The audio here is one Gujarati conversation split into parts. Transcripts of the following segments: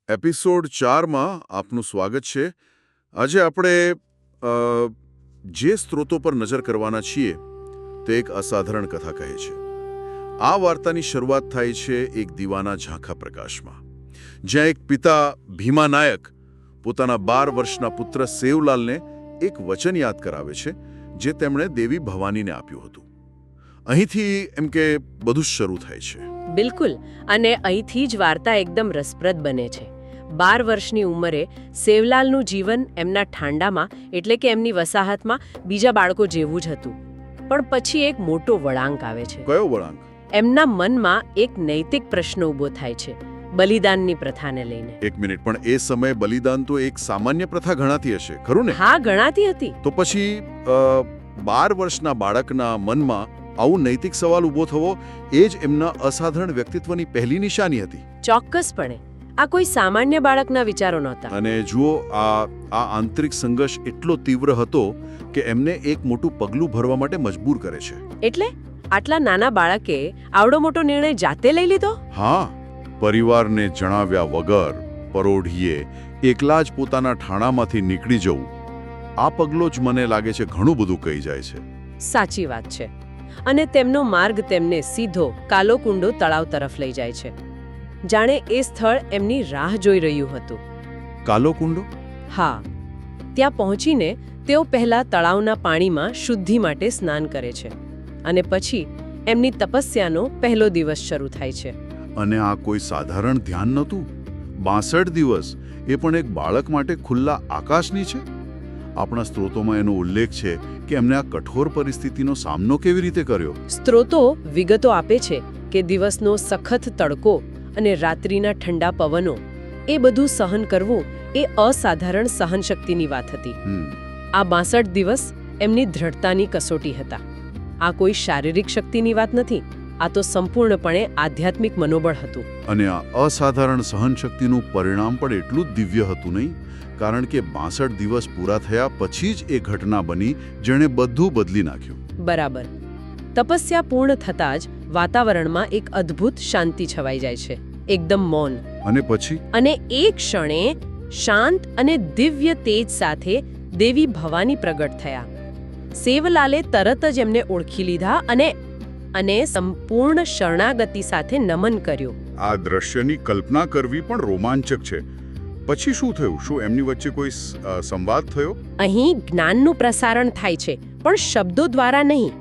એપિસોડ 4માં આપનું સ્વાગત છે. આજે આપણે જે સ્ત્રોતો પર નજર કરવાના છીએ તે એક અસાધારણ કથા કહે છે. આ વાર્તાની શરૂઆત થાય છે એક દીવાના ઝાંખા પ્રકાશમાં, જ્યાં એક પિતા ભીમા નાયક પોતાના 12 વર્ષના પુત્ર સેવલાલને એક વચન યાદ કરાવે છે જે તેમણે દેવી ભવાનીને આપ્યું હતું. અહીંથી એમ કે બધું જ શરૂ થાય છે. બિલકુલ, અને અહીંથી જ વાર્તા એકદમ રસપ્રદ બને છે. 12 વર્ષની ઉંમરે સેવલાલનું જીવન એમના ઠાંડામાં એટલે કે એમની વસાહતમાં બીજા બાળકો જેવું જ હતું. પણ પછી એક મોટો વળાંક આવે છે. કયો વળાંક? એમના મનમાં એક નૈતિક પ્રશ્ન ઊભો થાય છે, બલિદાનની પ્રથાને લઈને. એક મિનિટ, પણ એ સમયે બલિદાન તો એક સામાન્ય પ્રથા ગણાતી હશે, ખરું ને? હા, ગણાતી હતી. તો પછી 12 વર્ષના બાળકના મનમાં આવું નૈતિક સવાલ ઊભો થવો એ જ એમના અસાધારણ વ્યક્તિત્વની પહેલી નિશાની હતી. ચોક્કસપણે આ કોઈ સામાન્ય બાળકના વિચારો નહોતા. અને જુઓ, આ આંતરિક સંઘર્ષ એટલો તીવ્ર હતો કે એમને એક મોટું પગલું ભરવા માટે મજબૂર કરે છે. એટલે આટલા નાના બાળકે આવડો મોટો નિર્ણય જાતે લઈ લીધો? હા, પરિવારને જણાવ્યા વગર પરોઢીએ એકલા જ પોતાના ઠાણામાંથી નીકળી જવું, આ પગલો જ મને લાગે છે ઘણું બધું કહી જાય છે. સાચી વાત છે. અને તેમનો માર્ગ તેમને સીધો કાલોકુંડો તળાવ તરફ લઈ જાય છે, જાણે એ સ્થળ એમની રાહ જોઈ રહ્યું હતું. કાલોકુંડો? હા, ત્યાં પહોંચીને તેઓ પહેલા તળાવના પાણીમાં શુદ્ધિ માટે સ્નાન કરે છે અને પછી એમની તપસ્યાનો પહેલો દિવસ શરૂ થાય છે. અને આ કોઈ સાધારણ ધ્યાન નહોતું. 62 દિવસ, એ પણ એક બાળક માટે ખુલ્લા આકાશની છે. આપણા સ્ત્રોતોમાં એનો ઉલ્લેખ છે કે એમને આ કઠોર પરિસ્થિતિનો સામનો કેવી રીતે કર્યો. સ્ત્રોતો વિગતો આપે છે કે દિવસનો સખત તડકો અને રાત્રિના ઠંડા પવનો, એ બધું સહન કરવું એ અસાધારણ સહનશક્તિની વાત હતી. આ 62 દિવસ એમની દ્રઢતાની કસોટી હતા. આ કોઈ શારીરિક શક્તિની વાત નથી, આ તો સંપૂર્ણપણે આધ્યાત્મિક મનોબળ હતું. અને આ અસાધારણ સહનશક્તિનું પરિણામ પણ એટલું જ દિવ્ય હતું નહીં, કારણ કે 62 દિવસ પૂરા થયા પછી જ એ ઘટના બની જેણે બધું બદલી નાખ્યું. બરાબર. તપસ્યા પૂર્ણ થતાં જ વાતાવરણમાં એક અદ્ભુત શાંતિ છવાઈ જાય છે, એકદમ મૌન. અને પછી? અને એ ક્ષણે શાંત અને દિવ્ય તેજ સાથે દેવી ભવાની પ્રગટ થયા. સેવલાલે તરત જ એમને ઓળખી લીધા અને સંપૂર્ણ શરણાગતિ સાથે નમન કર્યું. આ દ્રશ્યની કલ્પના કરવી પણ રોમાંચક છે. પછી શું થયું? શું એમની વચ્ચે કોઈ સંવાદ થયો? અહીં જ્ઞાનનું પ્રસારણ થાય છે, પણ શબ્દો દ્વારા નહીં.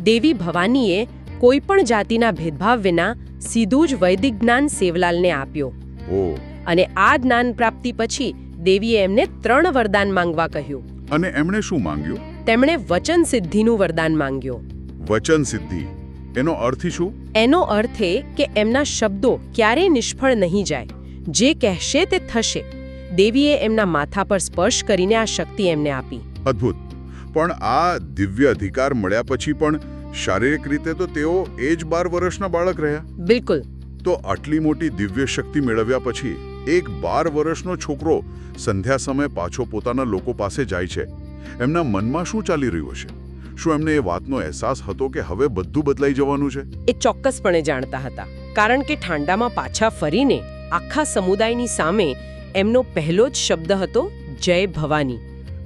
દેવી ભવાનીએ કોઈ પણ જાતિના ભેદભાવ વિના સીધું જ વૈદિક જ્ઞાન સેવલાલને આપ્યો. અને આ જ્ઞાન પ્રાપ્તિ પછી દેવીએ એમને 3 વરદાન માંગવા કહ્યું. અને એમણે શું માંગ્યું? તેમણે વચન સિદ્ધિનું વરદાન માંગ્યો. વચન સિદ્ધિ, એનો અર્થ શું? એનો અર્થ એ કે એમના શબ્દો ક્યારેય નિષ્ફળ નહીં જાય. જે કહેશે તે થશે. દેવીએ એમના માથા પર સ્પર્શ કરીને આ શક્તિ એમને આપી. અદ્ભુત. પણ આ દિવ્ય અધિકાર મળ્યા પછી પણ શારીરિક રીતે તો તેઓ એ જ 12 વર્ષના બાળક રહ્યા. બિલકુલ. તો આટલી મોટી દિવ્ય શક્તિ મેળવ્યા પછી એક 12 વર્ષનો છોકરો સંધ્યા સમયે પાછો પોતાના લોકો પાસે જાય છે. એમના મનમાં શું ચાલી રહ્યું હશે? શું એમને એ વાતનો અહેસાસ હતો કે હવે બધું બદલાઈ જવાનું છે? એ ચોક્કસપણે જાણતા હતા, કારણ કે ઠાંડામાં પાછા ફરીને આખા સમુદાયની સામે એમનો પહેલો જ શબ્દ હતો જય ભવાની.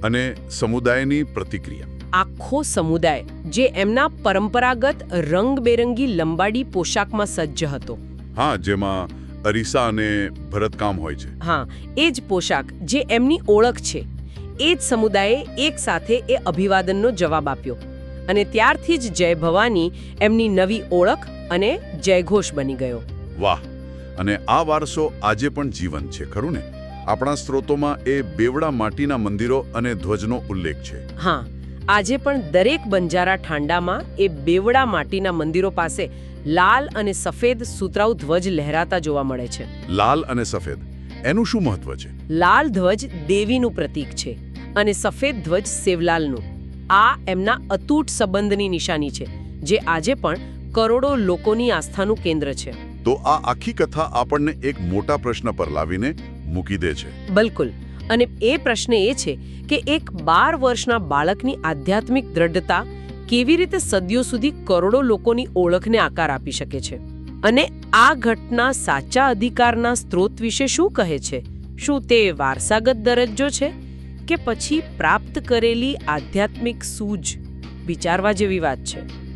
અને સમુદાયની પ્રતિક્રિયા? આખો સમુદાય, જે એમના પરંપરાગત રંગબેરંગી લંબાડી પોશાકમાં સજ્જ હતો. હા, જેમાં અરીસા અને ભરતકામ હોય છે. હા, એ જ પોશાક જે એમની ઓળખ છે. એ જ સમુદાયે એક સાથે એ અભિવાદનનો જવાબ આપ્યો. અને ત્યારથી જ જય ભવાની એમની નવી ઓળખ અને જયઘોષ બની ગયો. વાહ! અને આ વારસો આજે પણ જીવંત છે, ખરું ને? આપણા સ્ત્રોતોમાં એ બેવડા માટીના મંદિરો અને ધ્વજનો ઉલ્લેખ છે. હા, આજે પણ દરેક બંજારા ઠાંડામાં એ બેવડા માટીના મંદિરો પાસે લાલ અને સફેદ સુતરાઉ ધ્વજ લહેરાતા જોવા મળે છે. લાલ અને સફેદ, એનું શું મહત્વ છે? લાલ ધ્વજ દેવીનું પ્રતીક છે અને સફેદ ધ્વજ સેવલાલનું. આ એમના અતૂટ સંબંધની નિશાની છે, જે આજે પણ કરોડો લોકોની આસ્થાનું કેન્દ્ર છે. તો આ આખી કથા આપણને એક મોટા પ્રશ્ન પર લાવીને મૂકી દે છે. બિલકુલ. અને એ પ્રશ્ન એ છે કે એક 12 વર્ષના બાળકની આધ્યાત્મિક દ્રઢતા કેવી રીતે સદીઓ સુધી કરોડો લોકોની ઓળખને આકાર આપી શકે છે. અને આ ઘટના સાચા અધિકારના સ્ત્રોત વિશે શું કહે છે? શું તે વારસાગત દરજ્જો છે કે પછી પ્રાપ્ત કરેલી આધ્યાત્મિક સૂઝ? વિચારવા જેવી વાત છે.